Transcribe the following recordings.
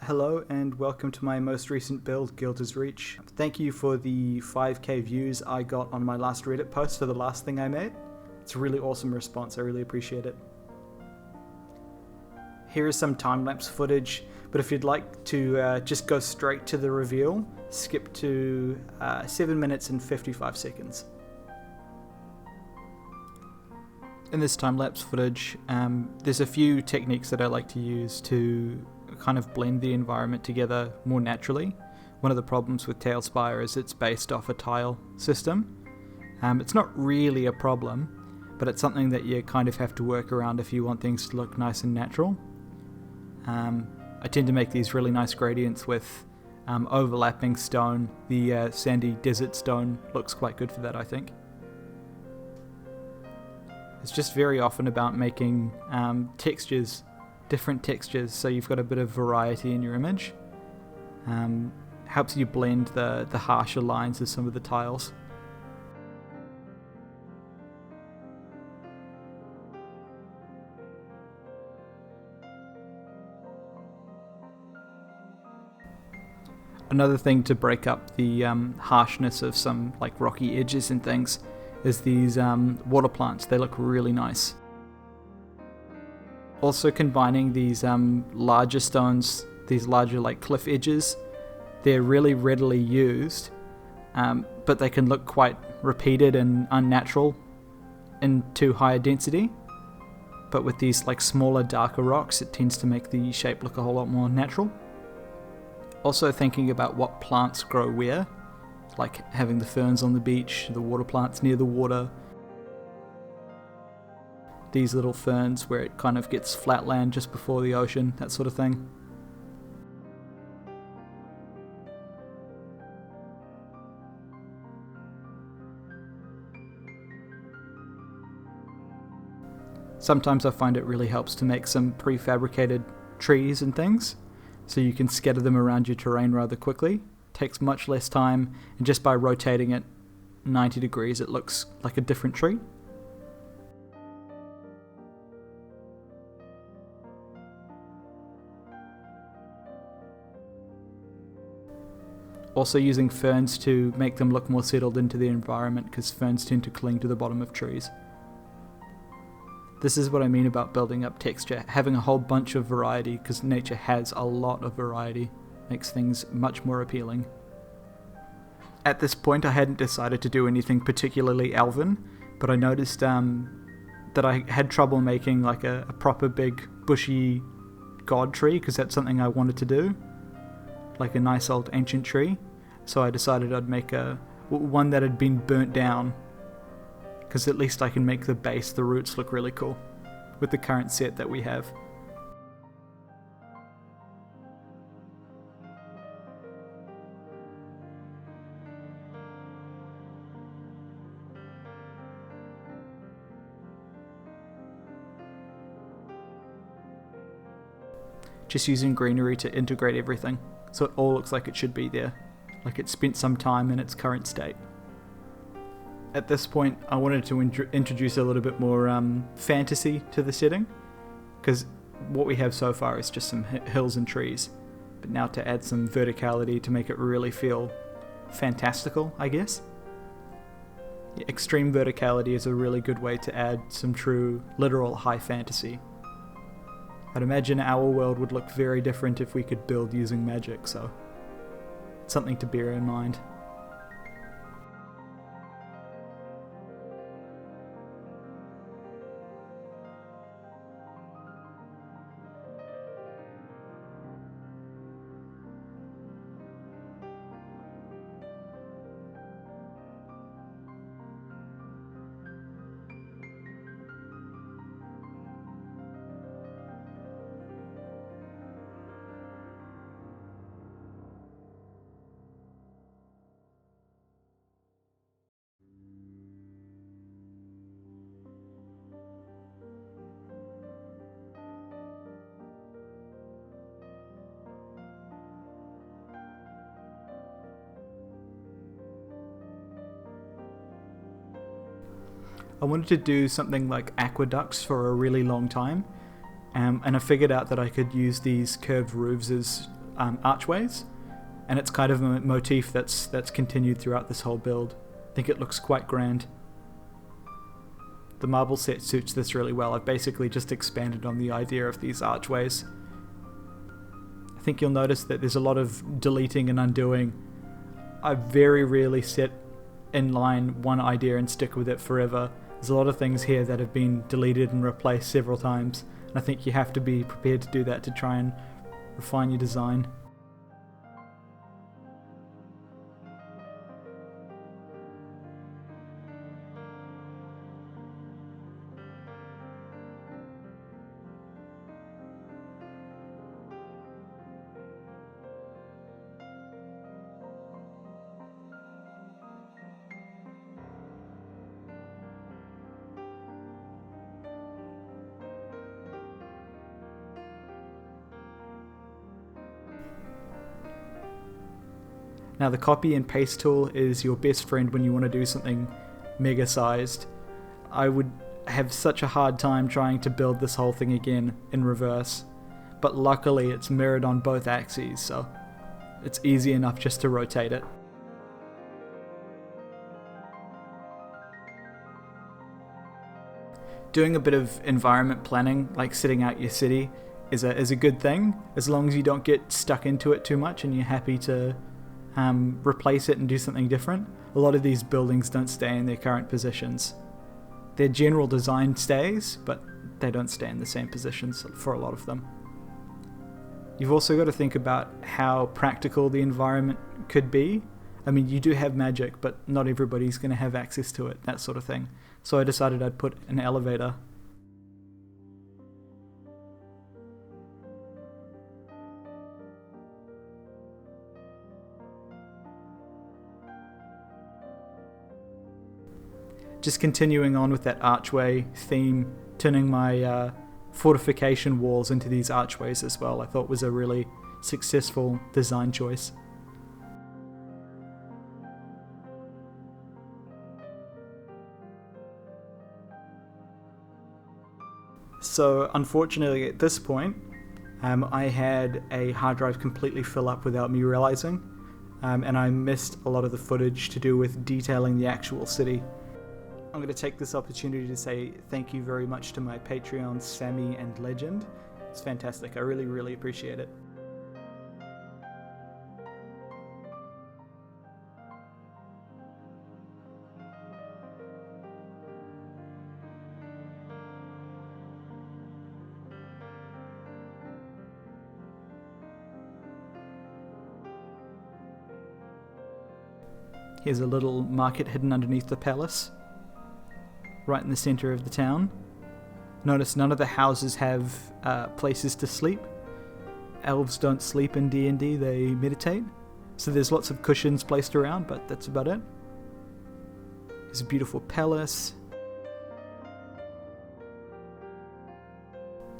Hello and welcome to my most recent build, Guilder's Reach. Thank you for the 5k views I got on my last Reddit post for the last thing I made. It's a really awesome response, I really appreciate it. Here is some time-lapse footage, but if you'd like to just go straight to the reveal, skip to 7 minutes and 55 seconds. In this time-lapse footage, there's a few techniques that I like to use to kind of blend the environment together more naturally. One of the problems with Tailspire is it's based off a tile system. It's not really a problem, but it's something that you kind of have to work around if you want things to look nice and natural. I tend to make these really nice gradients with overlapping stone. The sandy desert stone looks quite good for that, I think. It's just very often about making textures, different textures, so you've got a bit of variety in your image. Helps you blend the harsher lines of some of the tiles. Another thing to break up the harshness of some like rocky edges and things is these water plants. They look really nice. Also combining these larger stones, these larger like cliff edges, they're really readily used, but they can look quite repeated and unnatural in too high a density. But with these like smaller, darker rocks, it tends to make the shape look a whole lot more natural. Also thinking about what plants grow where, like having the ferns on the beach, the water plants near the water, these little ferns where it kind of gets flat land just before the ocean, that sort of thing. Sometimes I find it really helps to make some prefabricated trees and things, so you can scatter them around your terrain rather quickly. Takes much less time, and just by rotating it 90 degrees it looks like a different tree. Also using ferns to make them look more settled into the environment, because ferns tend to cling to the bottom of trees. This is what I mean about building up texture, having a whole bunch of variety, because nature has a lot of variety, makes things much more appealing. At this point I hadn't decided to do anything particularly Elven, but I noticed that I had trouble making like a proper big bushy god tree, because that's something I wanted to do, like a nice old ancient tree. So I decided I'd make one that had been burnt down, because at least I can make the base, the roots, look really cool with the current set that we have. Just using greenery to integrate everything, so it all looks like it should be there, like it spent some time in its current state. At this point I wanted to introduce a little bit more fantasy to the setting, because what we have so far is just some hills and trees, but now to add some verticality to make it really feel fantastical, I guess. Extreme verticality is a really good way to add some true, literal high fantasy. I'd imagine our world would look very different if we could build using magic, so it's something to bear in mind. I wanted to do something like aqueducts for a really long time, and I figured out that I could use these curved roofs as archways, and it's kind of a motif that's continued throughout this whole build. I think it looks quite grand. The marble set suits this really well. I've basically just expanded on the idea of these archways. I think you'll notice that there's a lot of deleting and undoing. I very rarely set in line one idea and stick with it forever. There's a lot of things here that have been deleted and replaced several times, and I think you have to be prepared to do that to try and refine your design. Now the copy and paste tool is your best friend when you want to do something mega sized. I would have such a hard time trying to build this whole thing again in reverse, but luckily it's mirrored on both axes, so it's easy enough just to rotate it. Doing a bit of environment planning, like setting out your city, is a good thing, as long as you don't get stuck into it too much and you're happy to replace it and do something different. A lot of these buildings don't stay in their current positions. Their general design stays, but they don't stay in the same positions for a lot of them. You've also got to think about how practical the environment could be. I mean, you do have magic, but not everybody's going to have access to it, that sort of thing. So I decided I'd put an elevator. Just continuing on with that archway theme, turning my fortification walls into these archways as well, I thought was a really successful design choice. So unfortunately at this point, I had a hard drive completely fill up without me realizing, and I missed a lot of the footage to do with detailing the actual city. I'm going to take this opportunity to say thank you very much to my Patreons, Sammy and Legend. It's fantastic. I really appreciate it. Here's a little market hidden underneath the palace, right in the center of the town. Notice none of the houses have places to sleep. Elves don't sleep in D&D, they meditate. So there's lots of cushions placed around, but that's about it. There's a beautiful palace.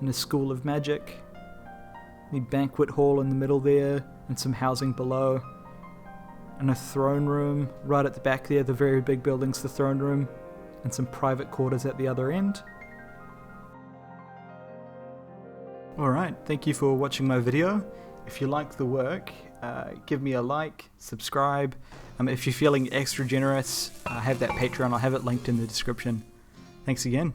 And a school of magic. The banquet hall in the middle there, and some housing below. And a throne room right at the back there, the very big building's the throne room. And some private quarters at the other end. Alright, thank you for watching my video. If you like the work, give me a like, subscribe. If you're feeling extra generous, I have that Patreon, I'll have it linked in the description. Thanks again.